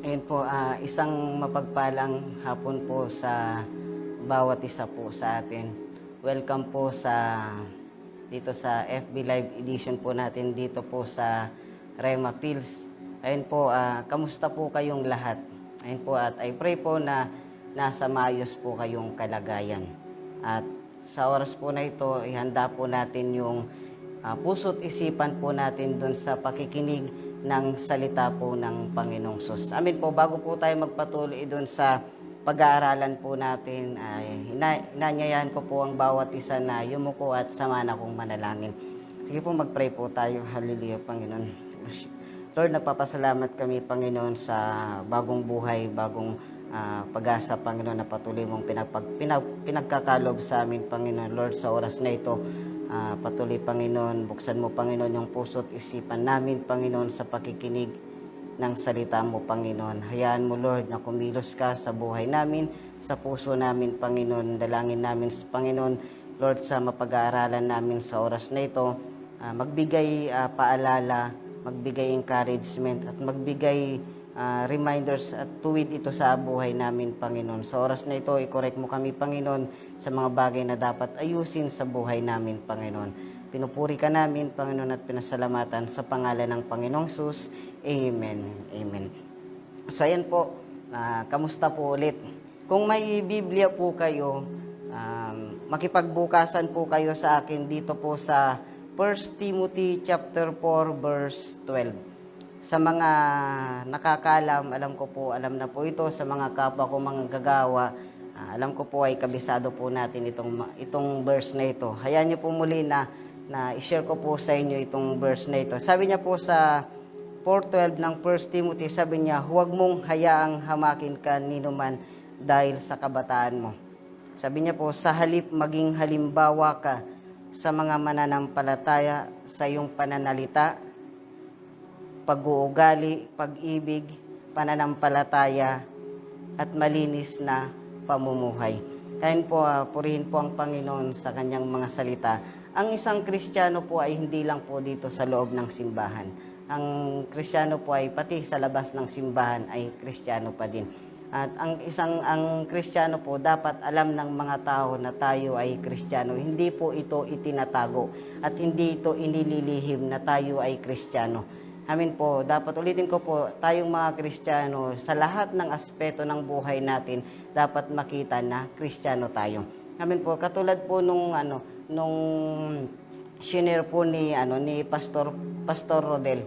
Ayun po, isang mapagpalang hapon po sa bawat isa po sa atin. Welcome po dito sa FB Live edition po natin dito po sa Rema Pills. Ayun po, kamusta po kayong lahat? Ayun po, at I pray po na nasa maayos po kayong kalagayan. At sa oras po na ito, ihanda po natin yung puso't isipan po natin dun sa pakikinig ng salita po ng Panginoong Sus. Amin po, bago po tayo magpatuloy dun sa pag-aaralan po natin, ay inanyayahan ko po ang bawat isa na yumuko at samahan akong manalangin. Sige po, mag-pray po tayo. Hallelujah, Panginoon. Lord, nagpapasalamat kami, Panginoon, sa bagong buhay, bagong pag-asa, Panginoon, na patuloy mong pinagkakalob sa amin, Panginoon. Lord, sa oras na ito, patuloy, Panginoon, buksan mo, Panginoon, yung puso't isipan namin, Panginoon, sa pakikinig ng salita mo, Panginoon. Hayaan mo, Lord, na kumilos ka sa buhay namin, sa puso namin, Panginoon. Dalangin namin, Panginoon, Lord, sa mapag-aaralan namin sa oras na ito, magbigay paalala, magbigay encouragement, at magbigay reminders at tuwid ito sa buhay namin, Panginoon. Sa oras na ito, i-correct mo kami, Panginoon, sa mga bagay na dapat ayusin sa buhay namin, Panginoon. Pinupuri ka namin, Panginoon, at pinasalamatan sa pangalan ng Panginoong Sus. Amen. Amen. So, ayan po. Kamusta po ulit? Kung may Biblia po kayo, makipagbukasan po kayo sa akin dito po sa 1 Timothy chapter 4 verse 12. Sa mga nakakalam, alam na po ito. Sa mga kapwa ko mga gagawa, alam ko po ay kabisado po natin itong verse na ito. Hayaan niyo po muli na i-share ko po sa inyo itong verse na ito. Sabi niya po sa 4:12 ng 1 Timothy, sabi niya, huwag mong hayaang hamakin ka ninuman dahil sa kabataan mo. Sabi niya po, sa halip maging halimbawa ka sa mga mananampalataya sa iyong pananalita, pag-uugali, pag-ibig, pananampalataya, at malinis na pamumuhay. Kaya po, purihin po ang Panginoon sa kanyang mga salita. Ang isang Kristiyano po ay hindi lang po dito sa loob ng simbahan. Ang Kristiyano po ay pati sa labas ng simbahan ay Kristiyano pa din. At ang Kristiyano po dapat alam ng mga tao na tayo ay Kristiyano. Hindi po ito itinatago at hindi ito inililihim na tayo ay Kristiyano. Amin po, dapat ulitin ko po, tayong mga Kristiyano, sa lahat ng aspeto ng buhay natin, dapat makita na Kristiyano tayo. Amin po, katulad po nung shinare po ni Pastor Rodel.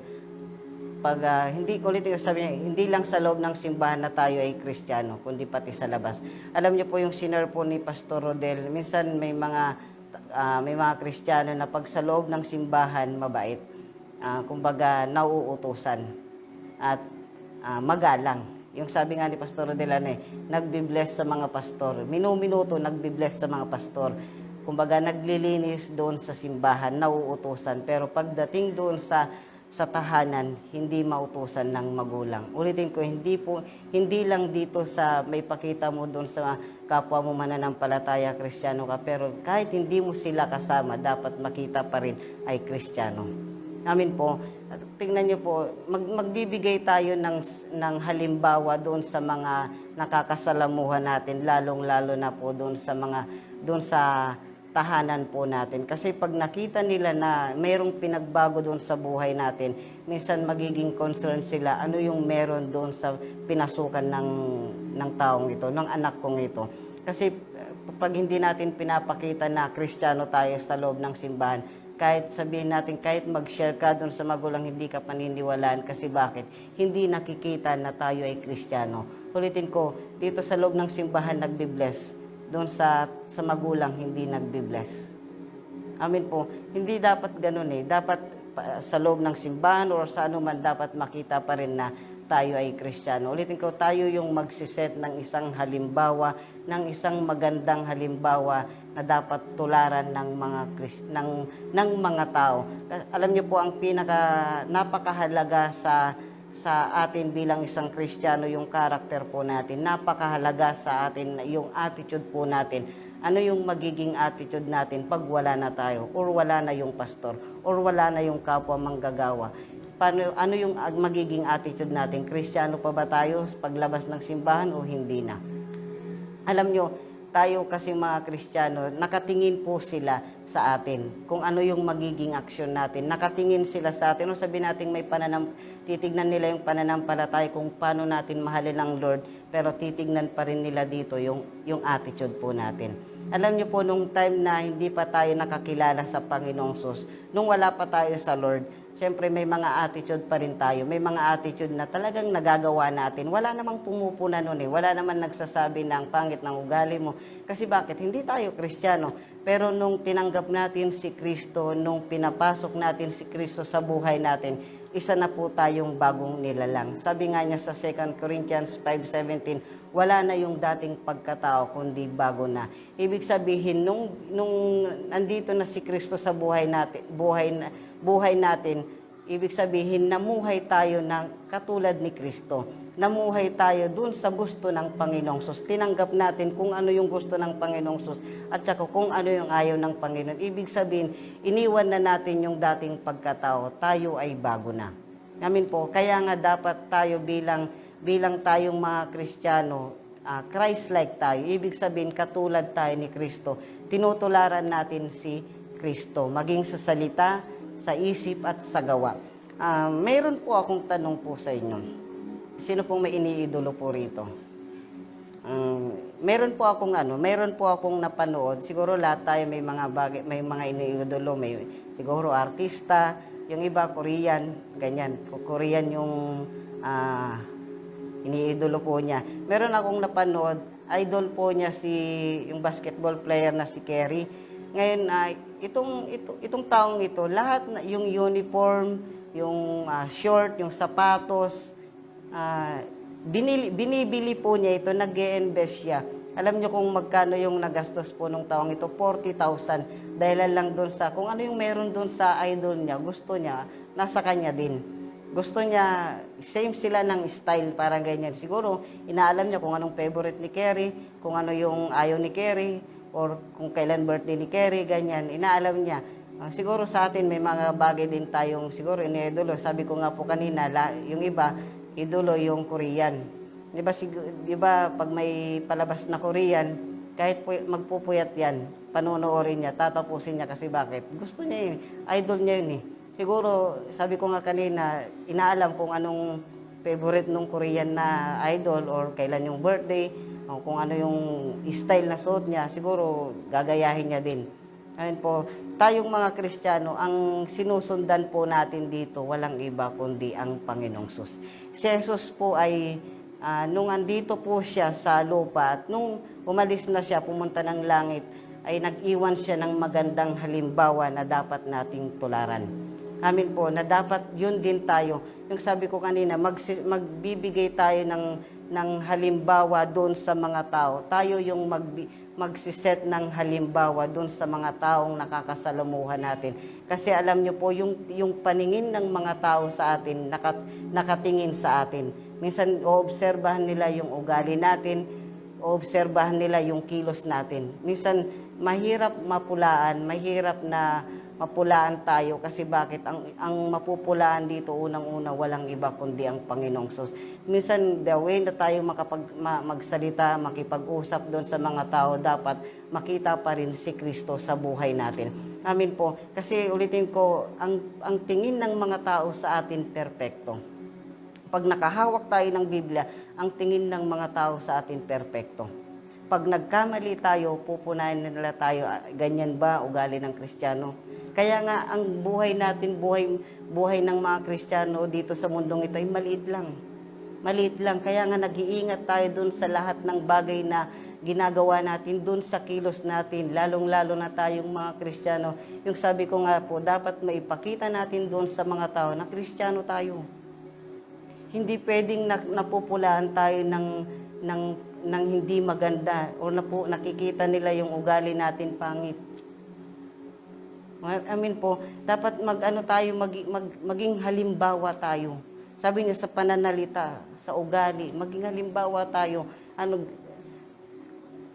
Pag hindi ko ulitin, sabi niya, hindi lang sa loob ng simbahan na tayo ay Kristiyano, kundi pati sa labas. Alam niyo po yung shinare po ni Pastor Rodel, minsan may mga Kristiyano na pag sa loob ng simbahan mabait, kumbaga nauutusan at magalang. Yung sabi nga ni Pastor Rodelane, nagbi-bless sa mga pastor. Minuto nagbi-bless sa mga pastor. Kumbaga naglilinis doon sa simbahan, nauutusan. Pero pagdating doon sa tahanan, hindi mautusan ng magulang. Ulitin ko, hindi lang dito sa may pakita mo doon sa kapwa mo mananampalataya, Kristiyano ka. Pero kahit hindi mo sila kasama, dapat makita pa rin ay Kristiyano. Amin po. At tingnan niyo po, magbibigay tayo ng halimbawa doon sa mga nakakasalamuhan natin, lalong-lalo na po doon sa tahanan po natin. Kasi pag nakita nila na mayroong pinagbago doon sa buhay natin, minsan magiging concerned sila, ano yung meron doon sa pinasukan ng taong ito, ng anak kong ito. Kasi pag hindi natin pinapakita na Kristiyano tayo sa loob ng simbahan, kahit sabihin natin, kahit mag-share ka doon sa magulang, hindi ka paniniwalaan. Kasi bakit? Hindi nakikita na tayo ay Kristiyano. Ulitin ko, dito sa loob ng simbahan nagbi-bless. Doon sa magulang, hindi nagbi-bless. Amin po. Hindi dapat ganun eh. Dapat sa loob ng simbahan o sa anuman, dapat makita pa rin na tayo ay Kristiyano. Ulitin ko, tayo yung magsiset ng isang halimbawa, ng isang magandang halimbawa na dapat tularan ng mga tao. Alam niyo po, ang napakahalaga sa atin bilang isang Kristiyano, yung karakter po natin. Napakahalaga sa atin yung attitude po natin. Ano yung magiging attitude natin pag wala na tayo, or wala na yung pastor, or wala na yung kapwa manggagawa. ano yung magiging attitude natin? Kristiyano pa ba tayo paglabas ng simbahan o hindi na? Alam nyo, tayo kasi mga Kristiyano, nakatingin po sila sa atin. Kung ano yung magiging aksyon natin. Nakatingin sila sa atin. O sabi natin titignan nila yung pananampalataya kung paano natin mahalin ang Lord. Pero titignan pa rin nila dito yung attitude po natin. Alam niyo po, nung time na hindi pa tayo nakakilala sa Panginoong Sus, nung wala pa tayo sa Lord, siyempre may mga attitude pa rin tayo. May mga attitude na talagang nagagawa natin. Wala namang pumupuna nun eh. Wala naman nagsasabi ng pangit ng ugali mo. Kasi bakit? Hindi tayo Kristiyano. Pero nung tinanggap natin si Kristo, nung pinapasok natin si Kristo sa buhay natin, isa na po tayong bagong nilalang. Sabi nga niya sa 2 Corinthians 5:17, wala na yung dating pagkatao, kundi bago na. Ibig sabihin, nung nandito na si Kristo sa buhay natin, ibig sabihin, namuhay tayo ng katulad ni Kristo. Namuhay tayo dun sa gusto ng Panginoong Sus. Tinanggap natin kung ano yung gusto ng Panginoong Sus at saka kung ano yung ayaw ng Panginoon. Ibig sabihin, iniwan na natin yung dating pagkatao. Tayo ay bago na. Amin po. Kaya nga dapat tayo bilang tayong mga Kristiyano, Christ-like tayo. Ibig sabihin, katulad tayo ni Kristo. Tinutularan natin si Kristo, maging sa salita, sa isip at sa gawa. Mayroon po akong tanong po sa inyo. Sino pong may iniidolo po rito? Meron po akong napanood. Siguro lahat tayo may mga bagay, may mga iniidolo, may siguro artista, yung iba Korean, ganyan. Korean yung iniidolo po niya. Meron akong napanood, idol po niya yung basketball player na si Curry. Ngayon, itong taong ito, lahat yung uniform, yung short, yung sapatos, binibili po niya ito, nag-e-invest siya. Alam niyo kung magkano yung nagastos po nung taong ito? 40,000. Dahil lang doon sa, kung ano yung meron doon sa idol niya, gusto niya, nasa kanya din. Gusto niya, same sila ng style, parang ganyan. Siguro, inaalam niya kung anong favorite ni Kerry, kung ano yung ayaw ni Kerry, or kung kailan birthday ni Kerry, ganyan. Inaalam niya. Siguro sa atin, may mga bagay din tayong siguro iniidolo. Sabi ko nga po kanina, yung iba, idolo yung Korean. Di ba pag may palabas na Korean, kahit magpupuyat yan, panonoorin niya, tatapusin niya kasi bakit? Gusto niya yun, idol niya yun eh. Siguro, sabi ko nga kanina, inaalam kung anong favorite nung Korean na idol or kailan yung birthday, o kung ano yung style na suot niya, siguro gagayahin niya din. Ayun po, tayong mga Kristiyano, ang sinusundan po natin dito, walang iba kundi ang Panginoong Sus. Si Jesus po ay, nung andito po siya sa lupa at nung umalis na siya, pumunta ng langit, ay nag-iwan siya ng magandang halimbawa na dapat nating tularan. Amin po, na dapat yun din tayo. Yung sabi ko kanina, magbibigay tayo ng halimbawa doon sa mga tao. Tayo yung magsiset ng halimbawa doon sa mga taong nakakasalamuhan natin. Kasi alam nyo po, yung paningin ng mga tao sa atin, nakatingin sa atin. Minsan, oobserbahan nila yung ugali natin, oobserbahan nila yung kilos natin. Minsan, mahirap mapulaan tayo kasi bakit ang mapupulaan dito unang-una walang iba kundi ang Panginoong Sus. Minsan the way na tayo magsalita, makipag-usap doon sa mga tao, dapat makita pa rin si Kristo sa buhay natin. Amin po. Kasi ulitin ko, ang tingin ng mga tao sa atin perpekto. Pag nakahawak tayo ng Biblia, ang tingin ng mga tao sa atin perpekto. Pag nagkamali tayo, pupunayan nila tayo, ganyan ba ugali ng Kristiyano? Kaya nga, ang buhay natin, buhay ng mga Kristiyano dito sa mundong ito ay maliit lang. Maliit lang. Kaya nga, nag-iingat tayo dun sa lahat ng bagay na ginagawa natin, dun sa kilos natin, lalong-lalo na tayong mga Kristiyano. Yung sabi ko nga po, dapat maipakita natin dun sa mga tao na Kristiyano tayo. Hindi pwedeng napupulaan tayo ng hindi maganda o nakikita nila yung ugali natin pangit. Amin po, dapat maging halimbawa tayo. Sabi niya sa pananalita, sa ugali, maging halimbawa tayo.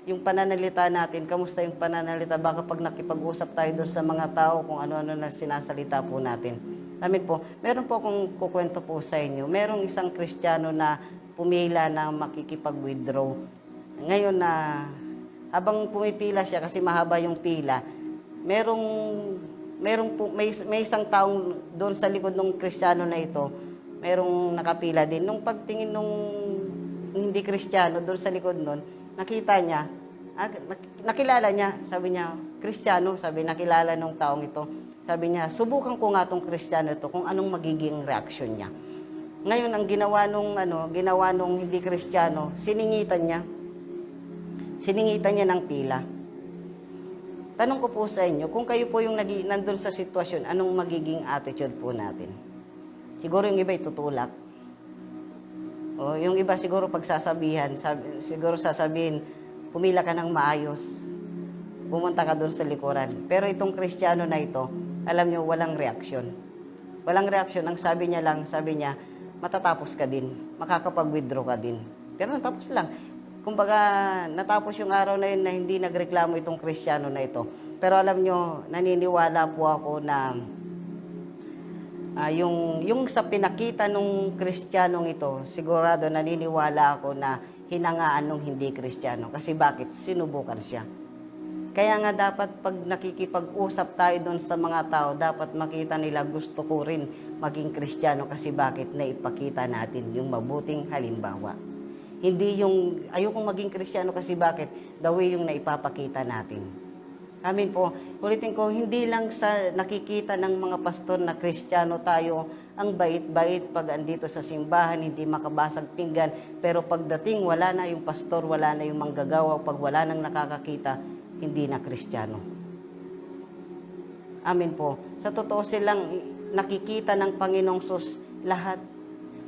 Yung pananalita natin, kamusta yung pananalita? Baka pag nakipag-usap tayo doon sa mga tao, kung ano-ano na sinasalita po natin. Amin po. Meron po akong kukwento po sa inyo. Merong isang Kristiyano na pumila na makikipag-withdraw. Ngayon na habang pumipila siya kasi mahaba yung pila, may isang taong doon sa likod ng Kristiyano na ito, merong nakapila din. Nung pagtingin nung hindi Kristiyano doon sa likod nun, nakita niya, nakilala niya, sabi niya, Kristiyano, sabi, nakilala nung taong ito. Sabi niya, subukan ko nga tong Kristiyano ito kung anong magiging reaksyon niya. Ngayon, ang ginawa nung hindi Kristiyano, siningitan niya ng pila. Tanong ko po sa inyo, kung kayo po yung nandun sa sitwasyon, anong magiging attitude po natin? Siguro yung iba itutulak. O yung iba siguro pagsasabihan, siguro sasabihin, pumila ka ng maayos. Pumunta ka doon sa likuran. Pero itong Kristiyano na ito, alam nyo, walang reaksyon. Walang reaksyon. Ang sabi niya, matatapos ka din. Makakapag-withdraw ka din. Pero natapos lang. Kumbaga, natapos yung araw na yun na hindi nagreklamo itong Kristiyano na ito. Pero alam nyo, naniniwala po ako na yung sa pinakita nung Kristiyanong ito, sigurado naniniwala ako na hinangaan nung hindi Kristiyano. Kasi bakit? Sinubukan siya. Kaya nga dapat pag nakikipag-usap tayo doon sa mga tao, dapat makita nila gusto ko rin maging Kristiyano kasi bakit? Naipakita natin yung mabuting halimbawa. Hindi yung ayokong maging Kristiyano kasi bakit? The way yung naipapakita natin. Amin po. Ulitin ko, hindi lang sa nakikita ng mga pastor na Kristiyano tayo, ang bait-bait pag andito sa simbahan, hindi makabasag pinggan, pero pagdating wala na yung pastor, wala na yung manggagawa, pag wala nang nakakakita, hindi na Kristiyano. Amin po. Sa totoo silang nakikita ng Panginoong Sus lahat.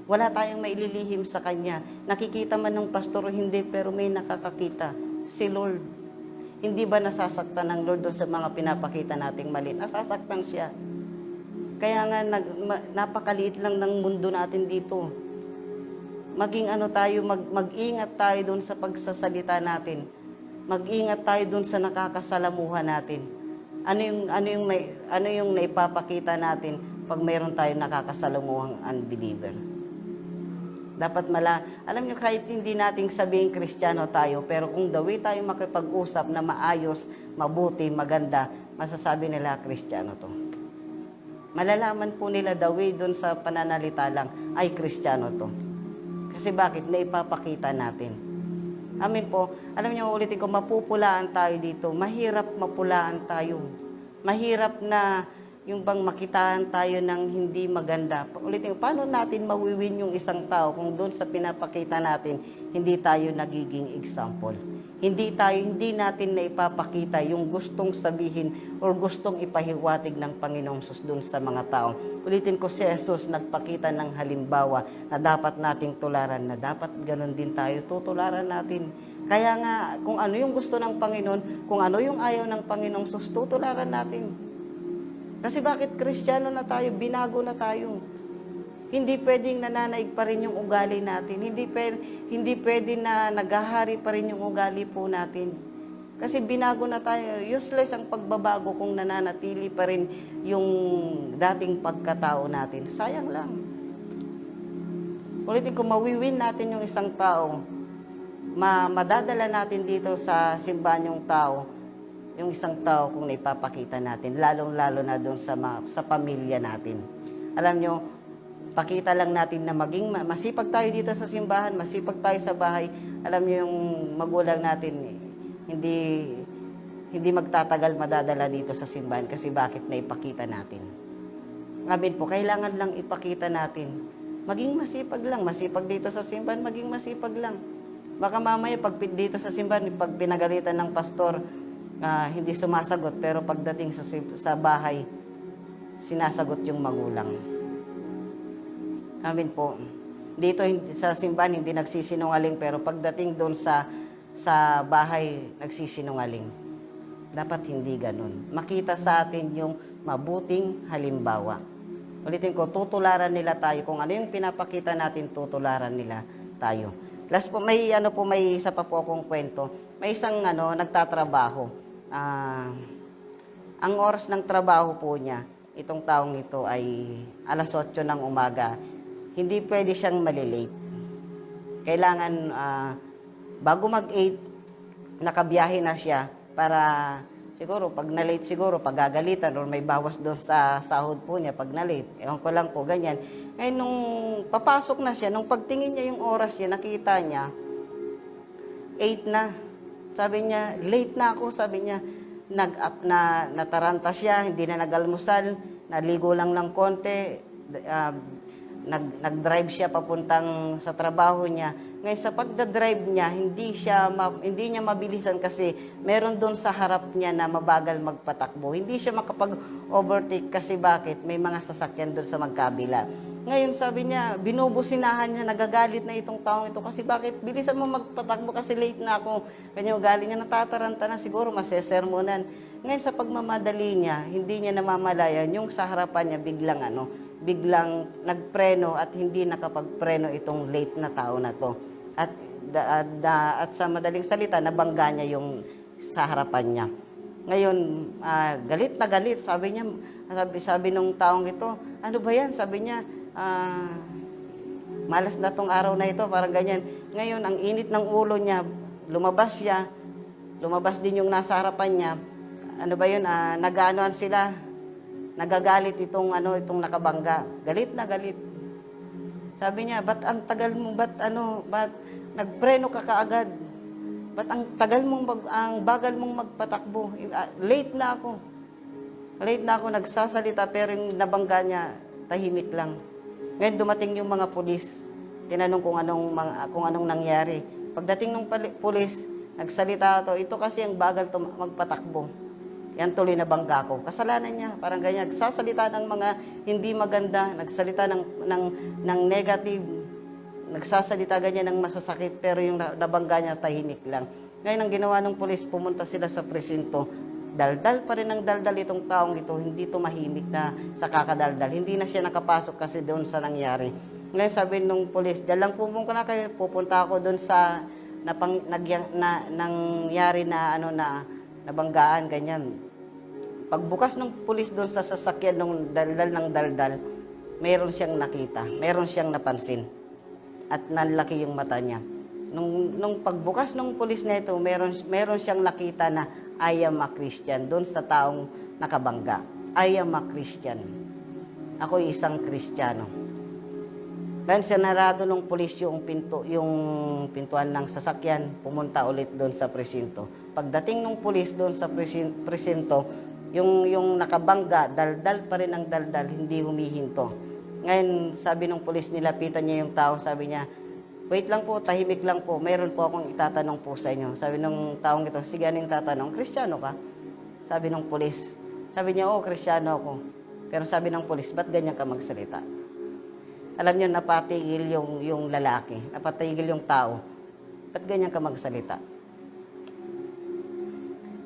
Wala tayong maililihim sa Kanya. Nakikita man ng pastor o hindi, pero may nakakakita. Si Lord. Hindi ba nasasaktan ng Lord doon sa mga pinapakita nating mali? Nasasaktan siya. Kaya nga, napakaliit lang ng mundo natin dito. Maging mag-ingat tayo doon sa pagsasalita natin. Mag-ingat tayo doon sa nakakasalamuhan natin. Ano yung naipapakita natin pag mayroon tayong nakakasalamuhang unbeliever? Dapat alam nyo, kahit hindi nating sabihin Kristiyano tayo, pero kung the way tayo makipag-usap na maayos, mabuti, maganda, masasabi nila Kristiyano to. Malalaman po nila the way doon sa pananalita lang, ay Kristiyano to. Kasi bakit? Naipapakita natin. Amin po. Alam niyo, ulitin ko, mapupulaan tayo dito. Mahirap mapulaan tayo. Mahirap na yung bang makitaan tayo ng hindi maganda. Ulitin ko, paano natin mawiwin yung isang tao kung doon sa pinapakita natin, hindi tayo nagiging example. Hindi natin na ipapakita yung gustong sabihin or gustong ipahiwatig ng Panginoong Sus doon sa mga tao. Ulitin ko, si Jesus nagpakita ng halimbawa na dapat nating tularan, na dapat ganun din tayo, tutularan natin. Kaya nga, kung ano yung gusto ng Panginoon, kung ano yung ayaw ng Panginoong Sus, tutularan natin. Kasi bakit Kristiyano na tayo, binago na tayo. Hindi pwedeng nananaig pa rin yung ugali natin. Hindi pwede na naghahari pa rin yung ugali po natin. Kasi binago na tayo. Useless ang pagbabago kung nananatili pa rin yung dating pagkatao natin. Sayang lang. Ulitin ko, mawiwin natin yung isang tao. Madadala natin dito sa simbahan yung tao. Yung isang tao kung naipapakita natin. Lalong-lalo na doon sa pamilya natin. Alam nyo, pakita lang natin na maging masipag tayo dito sa simbahan, masipag tayo sa bahay. Alam niyo yung magulang natin, hindi magtatagal madadala dito sa simbahan kasi bakit naipakita natin. Amin po, kailangan lang ipakita natin. Maging masipag dito sa simbahan, maging masipag lang. Baka mamaya pag dito sa simbahan, pag pinagalitan ng pastor, hindi sumasagot, pero pagdating sa bahay, sinasagot yung magulang. Amin po. Dito sa simbahan hindi nagsisinungaling, pero pagdating doon sa bahay nagsisinungaling. Dapat hindi ganun. Makita sa atin yung mabuting halimbawa. Ulitin ko, tutularan nila tayo. Kung ano yung pinapakita natin, tutularan nila tayo. Last po, may isa pa po akong kwento. May isang nagtatrabaho. Ang oras ng trabaho po niya, itong taong ito ay alas 8 ng umaga, hindi pwede siyang malilate. Kailangan bago mag-8, nakabiyahe na siya para siguro pag na-late siguro, pagagalitan or may bawas doon sa sahod po niya pag na-late. Ewan ko lang po, ganyan. Ngayon, nung papasok na siya, nung pagtingin niya yung oras niya, nakita niya, 8 na. Sabi niya, late na ako. Sabi niya, nataranta siya, hindi na nag-almusal, naligo lang ng konti, nag-drive siya papuntang sa trabaho niya. Ngayon sa pagda-drive niya, hindi niya mabilisan kasi meron doon sa harap niya na mabagal magpatakbo. Hindi siya makapag-overtake kasi bakit? May mga sasakyan doon sa magkabila. Ngayon sabi niya, binubusinahan niya, nagagalit na itong taong ito kasi bakit? Bilisan mo magpatakbo kasi late na ako. Kanya ugali niya, natataranta na siguro, masesermonan. Ngayon sa pagmamadali niya, hindi niya namamalayan, yung sa harapan niya biglang nagpreno at hindi nakapagpreno itong late na tao na to. At sa madaling salita, nabangga niya yung sa harapan niya. Ngayon, galit na galit. Sabi nung taong ito, ano ba yan? Sabi niya, malas na tong araw na ito, parang ganyan. Ngayon, ang init ng ulo niya, lumabas siya. Lumabas din yung nasa harapan niya. Ano ba yun? Nag-aanoan sila. Nagagalit itong nakabangga. Galit na galit. Sabi niya, ba't ang tagal mo, ba't nagpreno ka kaagad? Ba't ang bagal mong magpatakbo? Late na ako, nagsasalita, pero yung nabangga niya, tahimik lang. Ngayon dumating yung mga pulis. Tinanong kung anong nangyari. Pagdating ng pulis, nagsalita ito kasi ang bagal magpatakbo. Yan tuloy na bangga ko. Kasalanan niya, parang ganyan. Nagsasalita ng mga hindi maganda, nagsalita ng negative, nagsasalita ganyan ng masasakit, pero yung nabangga niya, tahimik lang. Ngayon, ang ginawa ng pulis, pumunta sila sa presinto. Daldal pa rin ang daldal itong taong ito, hindi tumahimik na sa kakadaldal. Hindi na siya nakapasok kasi doon sa nangyari. Ngayon, sabi nung pulis, dalang pumunta na kayo, pupunta ako doon sa nangyari na nabanggaan, ganyan. Pagbukas ng pulis doon sa sasakyan ng daldal, meron siyang nakita, meron siyang napansin. At nanlaki yung mata niya. Nung pagbukas ng pulis na ito, meron siyang nakita na I am a Christian doon sa taong nakabangga. I am a Christian. Ako'y isang Kristiyano. Ngayon sinarado ng pulis yung pintuan ng sasakyan, pumunta ulit doon sa presinto. Pagdating ng pulis doon sa presinto, yung nakabangga, daldal pa rin ang daldal, hindi humihinto. Ngayon, sabi ng pulis, nilapitan niya yung tao, sabi niya, wait lang po, tahimik lang po, mayroon po akong itatanong po sa inyo. Sabi ng taong ito, sige, anong tatanong? Kristiyano ka? Sabi ng pulis. Sabi niya, Kristiyano ako. Pero sabi ng pulis, ba't ganyan ka magsalita? Alam niyo, napatigil yung lalaki, napatigil yung tao. Ba't ganyan ka magsalita?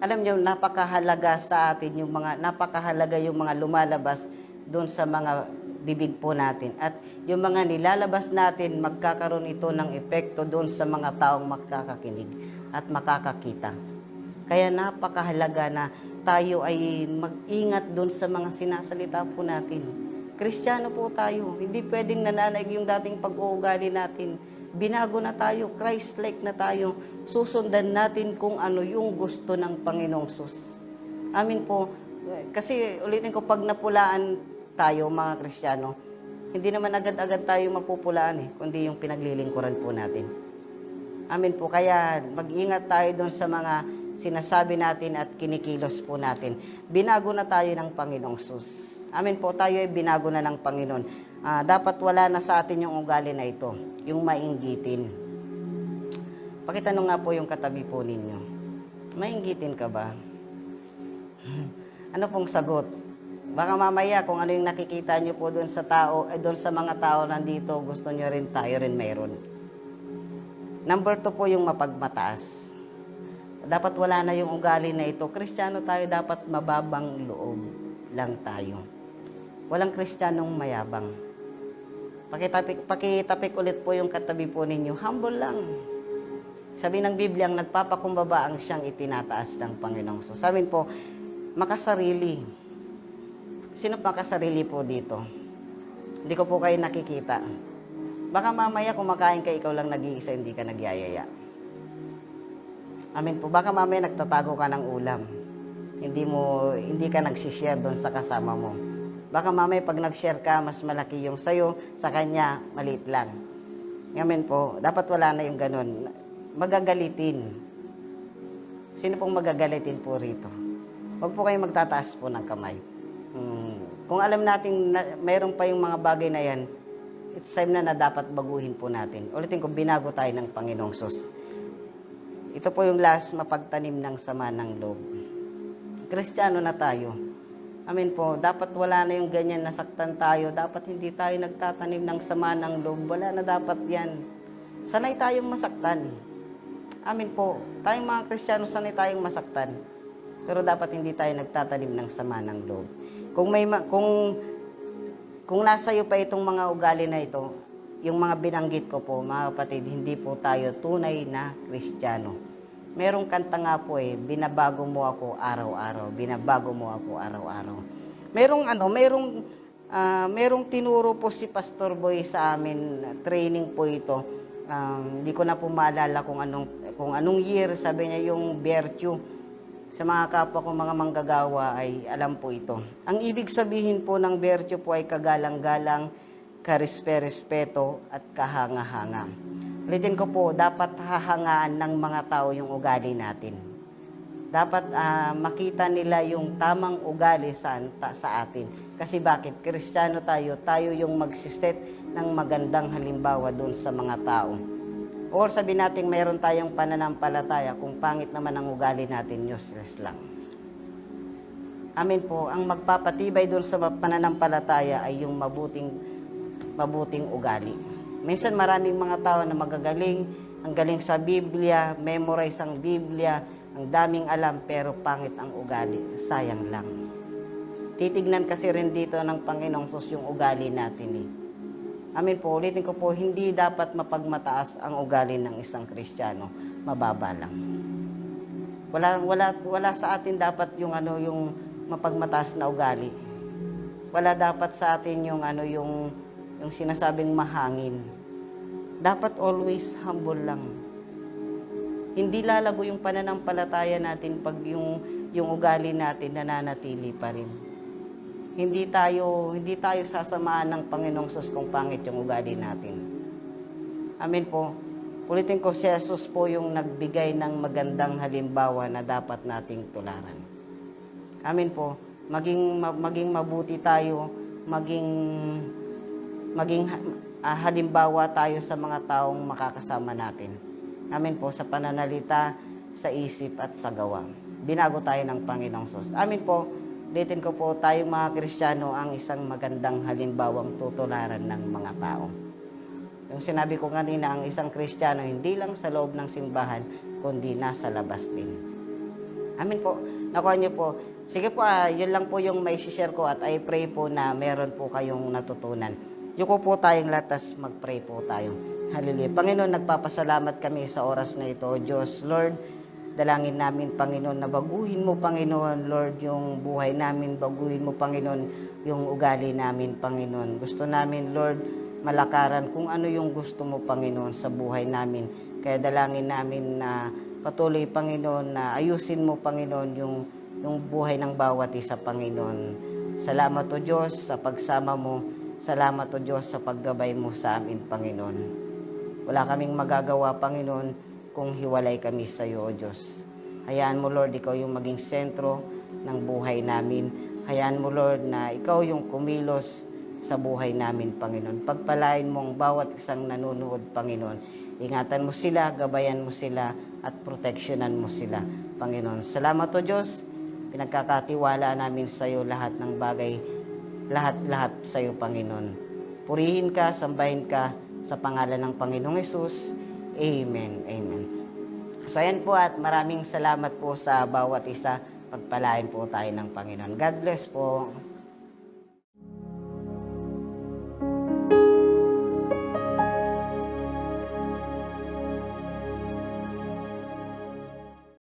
Alam niyo, napakahalaga sa atin napakahalaga yung mga lumalabas doon sa mga bibig po natin. At yung mga nilalabas natin, magkakaroon ito ng epekto doon sa mga taong makakakinig at makakakita. Kaya napakahalaga na tayo ay mag-ingat doon sa mga sinasalita po natin. Kristiyano po tayo. Hindi pwedeng nananaig yung dating pag-uugali natin. Binago na tayo, Christ-like na tayo. Susundan natin kung ano yung gusto ng Panginoong Sus. Amin po. Kasi ulitin ko, pag napulaan tayo mga Kristiyano, hindi naman agad-agad tayo mapupulaan kundi yung pinaglilingkuran po natin. Amin po. Kaya mag-ingat tayo doon sa mga sinasabi natin at kinikilos po natin. Binago na tayo ng Panginoong Sus. Amin po, tayo ay binago na ng Panginoon. Dapat wala na sa atin yung ugali na ito, yung mainggitin. Pakitanong nga po yung katabi po ninyo. Mainggitin ka ba? Ano pong sagot? Baka mamaya kung ano yung nakikita nyo po doon sa tao, doon sa mga tao nandito, gusto nyo rin, tayo rin mayroon. Number 2 po yung mapagmataas. Dapat wala na yung ugali na ito. Kristiyano tayo, dapat mababang loob lang tayo. Walang Kristiyanong mayabang. Pakitapik ulit po yung katabi po ninyo. Humble lang. Sabi ng Biblia, ang nagpapakumbaba ang siyang itinataas ng Panginoong. So, sabi po, makasarili. Sino pa kasarili po dito? Hindi ko po kayo nakikita. Baka mamaya kumakain ka, ikaw lang nag-iisa, hindi ka nagyayaya. Amen po. Baka mamaya nagtatago ka ng ulam. Hindi ka nagsishare doon sa kasama mo. Baka mamaya pag nag-share ka, mas malaki yung sayo, sa kanya, maliit lang. Amen po. Dapat wala na yung ganun. Magagalitin. Sino pong magagalitin po rito? Huwag po kayong magtataas po ng kamay. Kung alam natin na mayroon pa yung mga bagay na yan, it's time na dapat baguhin po natin. Ulitin ko, binago tayo ng Panginoong Sus. Ito po yung last, mapagtanim ng sama ng loob. Kristiyano na tayo. Amen po. Dapat wala na yung ganyan, nasaktan tayo. Dapat hindi tayo nagtatanim ng sama ng loob. Wala na dapat yan. Sanay tayong masaktan. Amen po. Tayong mga Kristiyano, sanay tayong masaktan. Pero dapat hindi tayo nagtatanim ng sama ng loob. Kung nasa iyo pa itong mga ugali na ito, yung mga binanggit ko po, mga kapatid, hindi po tayo tunay na Kristiyano. Merong kanta nga po binabago mo ako araw-araw, binabago mo ako araw-araw. Merong tinuro po si Pastor Boy sa amin, training po ito. Hindi ko na po maalala kung anong year, sabi niya yung virtue. Sa mga kapwa ko mga manggagawa ay alam po ito. Ang ibig sabihin po ng virtue po ay kagalang-galang, karespe-respeto at kahanga-hanga. Ulitin ko po, dapat hahangaan ng mga tao yung ugali natin. Dapat makita nila yung tamang ugali sa atin. Kasi bakit? Kristiyano tayo yung magsiset ng magandang halimbawa doon sa mga tao. Or sabi natin mayroon tayong pananampalataya, kung pangit naman ang ugali natin, useless lang. Amen po. Ang magpapatibay doon sa pananampalataya ay yung mabuting ugali. Minsan maraming mga tao na magagaling, ang galing sa Biblia, memorize ang Biblia, ang daming alam, pero pangit ang ugali. Sayang lang. Titignan kasi rin dito ng Panginoong Sus yung ugali natin Amen po, ulitin ko po, hindi dapat mapagmataas ang ugali ng isang Kristiyano. Mababa lang. Wala sa atin dapat yung mapagmataas na ugali. Wala dapat sa atin yung sinasabing mahangin. Dapat always humble lang. Hindi lalago yung pananampalataya natin pag yung ugali natin nananatili pa rin. Hindi tayo sasamaan ng Panginoong Sus kung pangit yung ugali natin. Amen po. Ulitin ko, si Jesus po yung nagbigay ng magandang halimbawa na dapat nating tularan. Amen po. Maging mabuti tayo, maging halimbawa tayo sa mga taong makakasama natin. Amen po, sa pananalita, sa isip at sa gawa. Binago tayo ng Panginoong Sus. Amen po. Ulitin ko po, tayong mga Kristiyano ang isang magandang halimbawang tutularan ng mga tao. Yung sinabi ko kanina, ang isang Kristiyano hindi lang sa loob ng simbahan, kundi nasa labas din. Amen po. Nakuha niyo po. Sige po, yun lang po yung may share ko at I pray po na meron po kayong natutunan. Yuko po tayong latas, mag-pray po tayo. Hallelujah. Panginoon, nagpapasalamat kami sa oras na ito. Diyos, Lord, dalangin namin, Panginoon, na baguhin mo, Panginoon, Lord, yung buhay namin. Baguhin mo, Panginoon, yung ugali namin, Panginoon. Gusto namin, Lord, malakaran kung ano yung gusto mo, Panginoon, sa buhay namin. Kaya dalangin namin na patuloy, Panginoon, na ayusin mo, Panginoon, yung buhay ng bawat isa, Panginoon. Salamat, O Diyos, sa pagsama mo. Salamat, O Diyos, sa paggabay mo sa amin, Panginoon. Wala kaming magagawa, Panginoon, kung hiwalay kami sa iyo, O Diyos. Hayaan mo, Lord, ikaw yung maging sentro ng buhay namin. Hayaan mo, Lord, na ikaw yung kumilos sa buhay namin, Panginoon. Pagpalain mo ang bawat isang nanonood, Panginoon. Ingatan mo sila, gabayan mo sila, at proteksyonan mo sila, Panginoon. Salamat, O Diyos. Pinagkakatiwala namin sa iyo lahat ng bagay, lahat sa iyo, Panginoon. Purihin ka, sambahin ka sa pangalan ng Panginoong Hesus. Amen. Amen. So ayan po at maraming salamat po sa bawat isa. Pagpalain po tayo ng Panginoon. God bless po.